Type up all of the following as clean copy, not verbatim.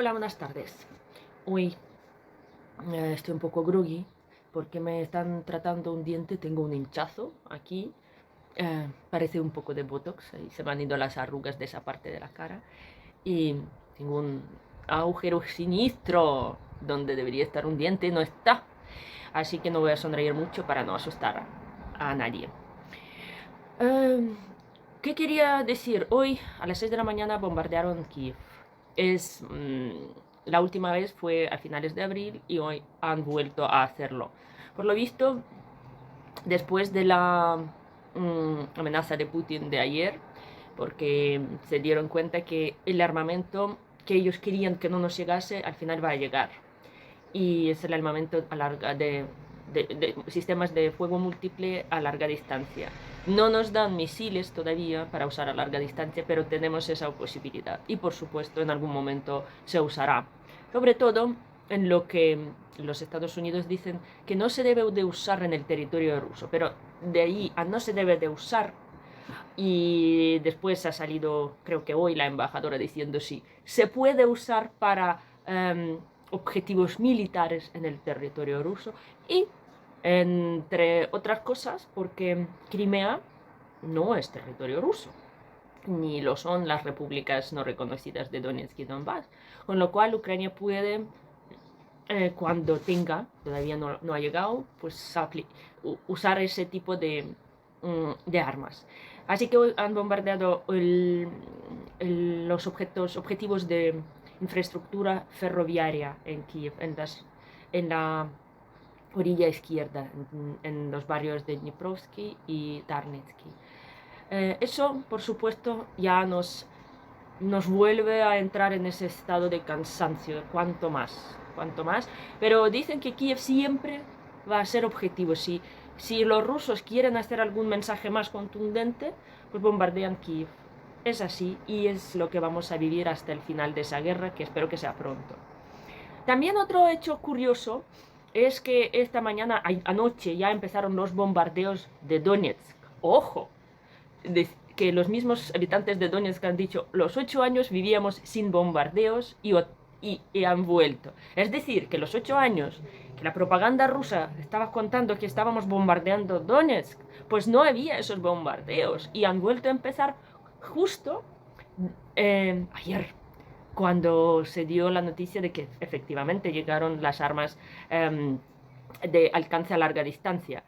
Hola, buenas tardes. Hoy estoy un poco groggy porque me están tratando un diente, tengo un hinchazo aquí, parece un poco de botox y se me han ido las arrugas de esa parte de la cara y tengo un agujero siniestro donde debería estar un diente, no está. Así que no voy a sonreír mucho para no asustar a nadie. Eh, ¿Qué quería decir? Hoy a las 6 de la mañana bombardearon Kiev. La última vez fue a finales de abril y hoy han vuelto a hacerlo. Por lo visto, después de la amenaza de Putin de ayer, porque se dieron cuenta que el armamento que ellos querían que no nos llegase, al final va a llegar. Y es el armamento a larga de sistemas de fuego múltiple a larga distancia. No nos dan misiles todavía para usar a larga distancia, pero tenemos esa posibilidad. Y por supuesto, en algún momento se usará. Sobre todo en lo que los Estados Unidos dicen que no se debe de usar en el territorio ruso, pero de ahí a no se debe de usar. Y después ha salido, creo que hoy, la embajadora diciendo sí, se puede usar para objetivos militares en el territorio ruso y, entre otras cosas, porque Crimea no es territorio ruso, ni lo son las repúblicas no reconocidas de Donetsk y Donbass, con lo cual Ucrania puede, cuando tenga, todavía no ha llegado, pues usar ese tipo de armas. Así que han bombardeado los objetivos de infraestructura ferroviaria en Kiev, en la orilla izquierda, en los barrios de Dniprovsky y Darnetsky. Eso, por supuesto, ya nos vuelve a entrar en ese estado de cansancio, cuanto más. Pero dicen que Kiev siempre va a ser objetivo. Si los rusos quieren hacer algún mensaje más contundente, pues bombardean Kiev. Es así y es lo que vamos a vivir hasta el final de esa guerra, que espero que sea pronto. También otro hecho curioso es que esta mañana, anoche, ya empezaron los bombardeos de Donetsk. ¡Ojo! Que los mismos habitantes de Donetsk han dicho, los 8 años vivíamos sin bombardeos y han vuelto. Es decir, que los 8 años que la propaganda rusa estaba contando que estábamos bombardeando Donetsk, pues no había esos bombardeos y han vuelto a empezar justo ayer, cuando se dio la noticia de que efectivamente llegaron las armas de alcance a larga distancia.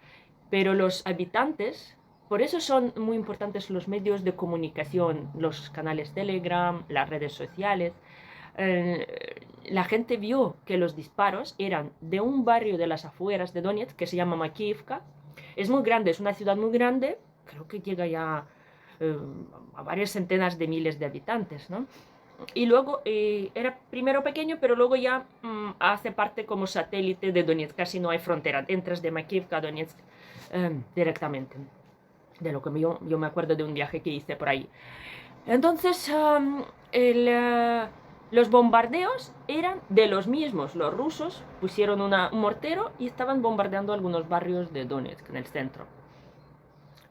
Pero los habitantes, por eso son muy importantes los medios de comunicación, los canales Telegram, las redes sociales. La gente vio que los disparos eran de un barrio de las afueras de Donetsk que se llama Makiivka. Es muy grande, es una ciudad muy grande, creo que llega ya a varias centenas de miles de habitantes, ¿no? Y luego era primero pequeño, pero luego ya hace parte como satélite de Donetsk, casi no hay frontera, entras de Makiivka a Donetsk directamente, de lo que yo me acuerdo de un viaje que hice por ahí. Entonces, los bombardeos eran de los mismos, los rusos pusieron un mortero y estaban bombardeando algunos barrios de Donetsk, en el centro.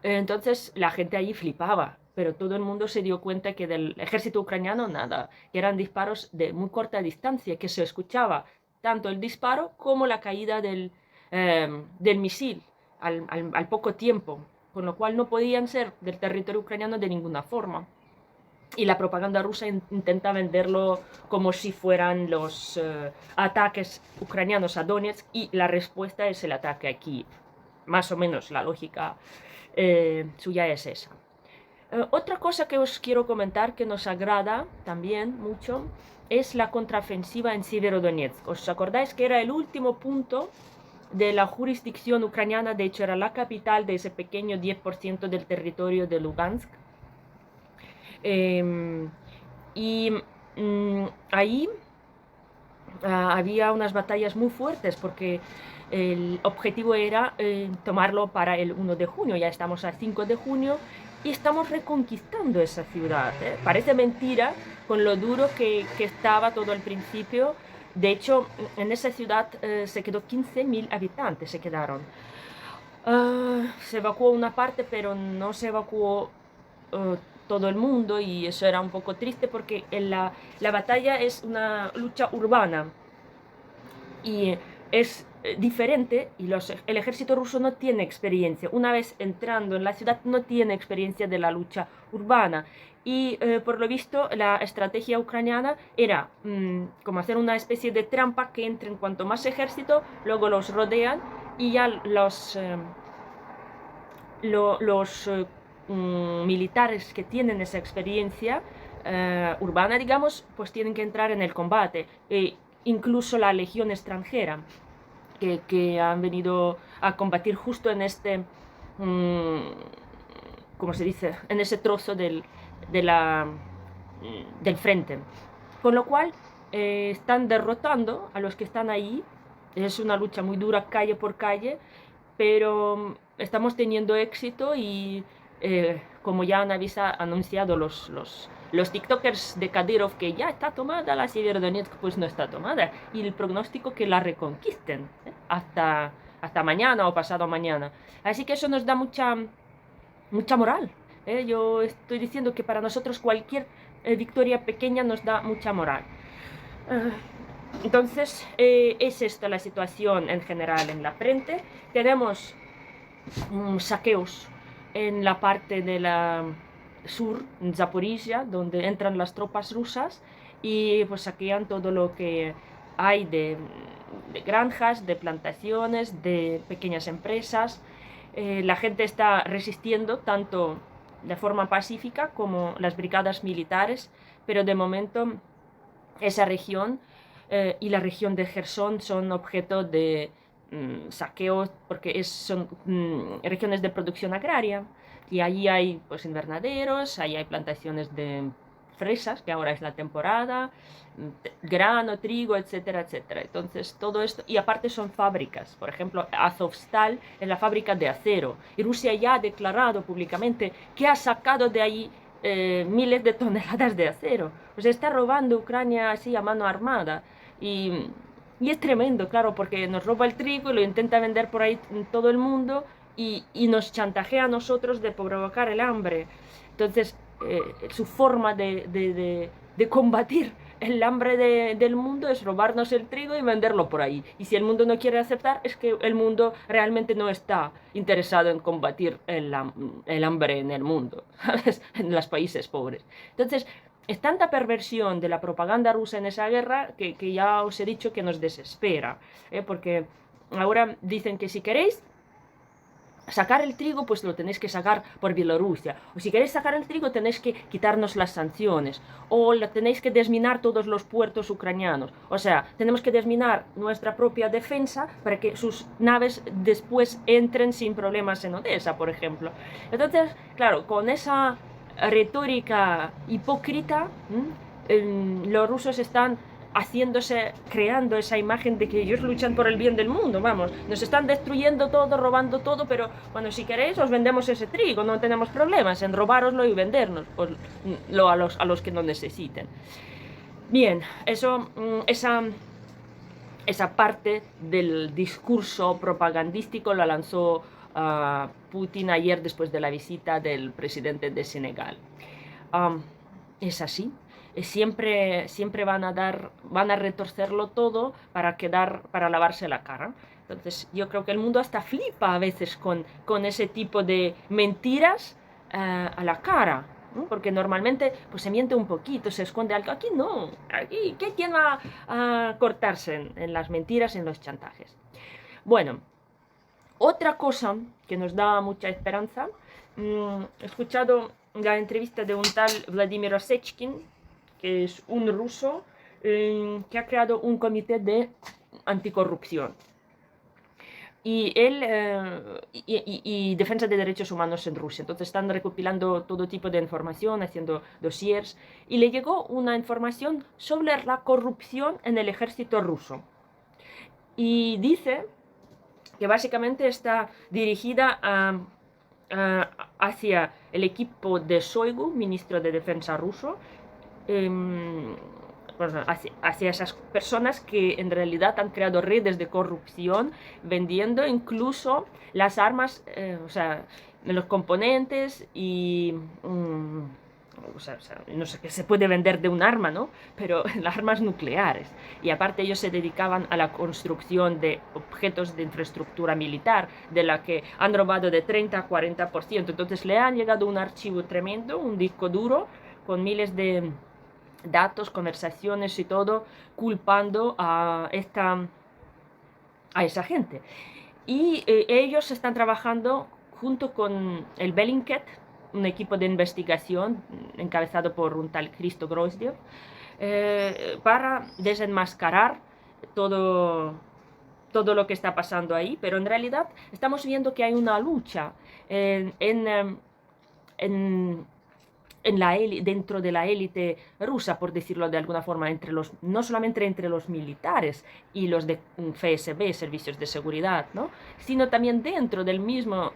Entonces la gente allí flipaba, pero todo el mundo se dio cuenta que del ejército ucraniano nada, que eran disparos de muy corta distancia, que se escuchaba tanto el disparo como la caída del misil al poco tiempo, con lo cual no podían ser del territorio ucraniano de ninguna forma. Y la propaganda rusa intenta venderlo como si fueran los ataques ucranianos a Donetsk y la respuesta es el ataque a Kiev. Más o menos la lógica suya es esa. Otra cosa que os quiero comentar que nos agrada también mucho es la contraofensiva en Severodonetsk. ¿Os acordáis que era el último punto de la jurisdicción ucraniana? De hecho, era la capital de ese pequeño 10% del territorio de Lugansk. Y ahí había unas batallas muy fuertes porque el objetivo era tomarlo para el 1 de junio. Ya estamos a 5 de junio y estamos reconquistando esa ciudad. Parece mentira con lo duro que estaba todo al principio. De hecho, en esa ciudad se quedó 15.000 habitantes, se quedaron. Se evacuó una parte, pero no se evacuó todo el mundo, y eso era un poco triste porque la batalla es una lucha urbana y es diferente, y el ejército ruso no tiene experiencia. Una vez entrando en la ciudad no tiene experiencia de la lucha urbana, y por lo visto la estrategia ucraniana era como hacer una especie de trampa, que entren cuanto más ejército, luego los rodean y ya los militares que tienen esa experiencia urbana, digamos, pues tienen que entrar en el combate. Incluso la legión extranjera, que han venido a combatir justo en este, ¿cómo se dice?, en ese trozo del frente. Con lo cual están derrotando a los que están ahí. Es una lucha muy dura, calle por calle, pero estamos teniendo éxito, y como ya han anunciado los tiktokers de Kadyrov, que ya está tomada la Severodonetsk, pues no está tomada, y el pronóstico que la reconquisten hasta mañana o pasado mañana. Así que eso nos da mucha moral. Yo estoy diciendo que para nosotros cualquier victoria pequeña nos da mucha moral. Entonces, es esta la situación en general en la frente. Tenemos saqueos en la parte de la sur, en Zaporizhia, donde entran las tropas rusas y pues saquean todo lo que hay de granjas, de plantaciones, de pequeñas empresas. La gente está resistiendo tanto de forma pacífica como las brigadas militares, pero de momento esa región y la región de Gerson son objeto de saqueos, porque son regiones de producción agraria, y allí hay pues invernaderos, allí hay plantaciones de fresas, que ahora es la temporada, grano, trigo, etcétera, etcétera. Entonces todo esto, y aparte son fábricas, por ejemplo, Azovstal es la fábrica de acero, y Rusia ya ha declarado públicamente que ha sacado de ahí miles de toneladas de acero. Pues está robando Ucrania así a mano armada, y es tremendo, claro, porque nos roba el trigo y lo intenta vender por ahí en todo el mundo, y nos chantajea a nosotros de provocar el hambre. Entonces, su forma de combatir el hambre del mundo es robarnos el trigo y venderlo por ahí. Y si el mundo no quiere aceptar, es que el mundo realmente no está interesado en combatir el hambre en el mundo, ¿sabes? En los países pobres. Entonces, es tanta perversión de la propaganda rusa en esa guerra que ya os he dicho que nos desespera, porque ahora dicen que si queréis sacar el trigo, pues lo tenéis que sacar por Bielorrusia, o si queréis sacar el trigo tenéis que quitarnos las sanciones, o tenéis que desminar todos los puertos ucranianos. O sea, tenemos que desminar nuestra propia defensa para que sus naves después entren sin problemas en Odessa, por ejemplo. Entonces, claro, con esa retórica hipócrita, los rusos están creando esa imagen de que ellos luchan por el bien del mundo. Vamos, nos están destruyendo todo, robando todo, pero bueno, si queréis os vendemos ese trigo, no tenemos problemas en robároslo y vendernos a los que no necesiten. Bien, esa parte del discurso propagandístico la lanzó Putin ayer después de la visita del presidente de Senegal. Es así. Siempre van a retorcerlo todo para lavarse la cara. Entonces yo creo que el mundo hasta flipa a veces con ese tipo de mentiras a la cara, ¿no? Porque normalmente pues se miente un poquito, se esconde algo. Aquí no, aquí ¿quién va a cortarse en las mentiras, en los chantajes? Bueno, otra cosa que nos da mucha esperanza, he escuchado la entrevista de un tal Vladimir Osechkin, que es un ruso que ha creado un comité de anticorrupción y defensa de derechos humanos en Rusia. Entonces están recopilando todo tipo de información, haciendo dossiers, y le llegó una información sobre la corrupción en el ejército ruso, y dice que básicamente está dirigida hacia el equipo de Shoigu, ministro de defensa ruso, hacia esas personas que en realidad han creado redes de corrupción, vendiendo incluso las armas, o sea, los componentes y no sé qué se puede vender de un arma, ¿no? Pero las armas nucleares. Y aparte ellos se dedicaban a la construcción de objetos de infraestructura militar, de la que han robado de 30 a 40%. Entonces le han llegado un archivo tremendo, un disco duro, con miles de datos, conversaciones y todo, culpando a esa gente. Y ellos están trabajando junto con el Bellingcat, un equipo de investigación encabezado por un tal Christo Groisdiev, para desenmascarar todo, todo lo que está pasando ahí, pero en realidad estamos viendo que hay una lucha en dentro de la élite rusa, por decirlo de alguna forma, no solamente entre los militares y los de FSB, servicios de seguridad, ¿no? Sino también dentro del mismo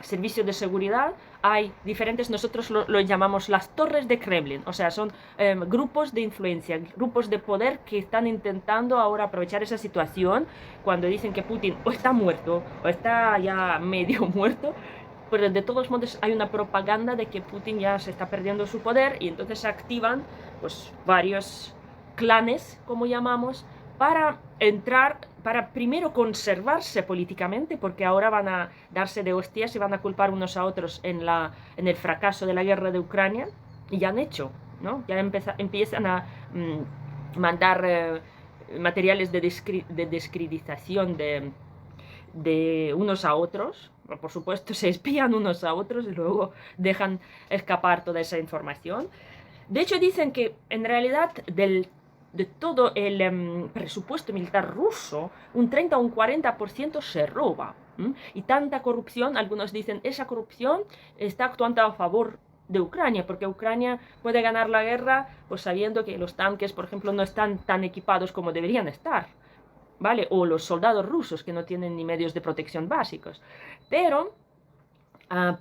servicio de seguridad hay diferentes, nosotros lo llamamos las torres de Kremlin, o sea, son grupos de influencia, grupos de poder que están intentando ahora aprovechar esa situación cuando dicen que Putin o está muerto o está ya medio muerto, pero de todos modos hay una propaganda de que Putin ya se está perdiendo su poder y entonces se activan pues varios clanes, como llamamos, para entrar, para primero conservarse políticamente, porque ahora van a darse de hostias y van a culpar unos a otros en el fracaso de la guerra de Ucrania, y ya han hecho, ¿no? Ya empiezan a mandar materiales de descreditación de unos a otros. Por supuesto, se espían unos a otros y luego dejan escapar toda esa información. De hecho, dicen que en realidad de todo el presupuesto militar ruso, un 30 o un 40% se roba. Y tanta corrupción, algunos dicen, esa corrupción está actuando a favor de Ucrania, porque Ucrania puede ganar la guerra pues sabiendo que los tanques, por ejemplo, no están tan equipados como deberían estar. ¿Vale? O los soldados rusos que no tienen ni medios de protección básicos. Pero,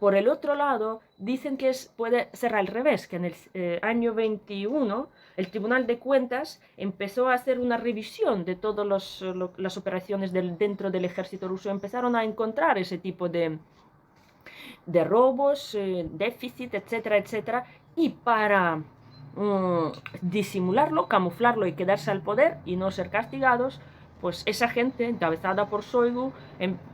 por el otro lado, dicen que puede ser al revés, que en el año 21 el Tribunal de Cuentas empezó a hacer una revisión de todas las operaciones dentro del ejército ruso. Empezaron a encontrar ese tipo de robos, déficit, etcétera, etcétera, y para disimularlo, camuflarlo y quedarse al poder y no ser castigados, pues esa gente, encabezada por Shoigu,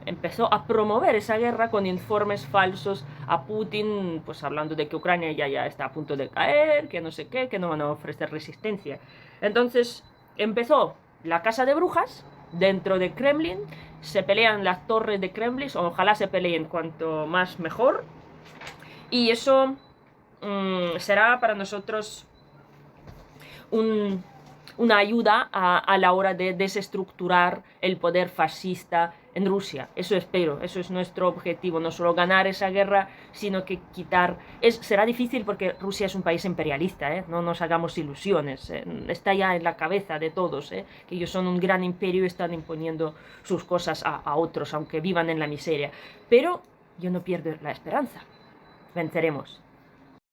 empezó a promover esa guerra con informes falsos a Putin, pues hablando de que Ucrania ya está a punto de caer, que no sé qué, que no van a ofrecer resistencia. Entonces empezó la casa de brujas dentro de Kremlin, se pelean las torres de Kremlin, ojalá se peleen cuanto más mejor, y eso será para nosotros una ayuda a la hora de desestructurar el poder fascista en Rusia. Eso espero, eso es nuestro objetivo, no solo ganar esa guerra, sino que quitar... será difícil porque Rusia es un país imperialista, no nos hagamos ilusiones, está ya en la cabeza de todos, que ellos son un gran imperio y están imponiendo sus cosas a otros, aunque vivan en la miseria. Pero yo no pierdo la esperanza, venceremos.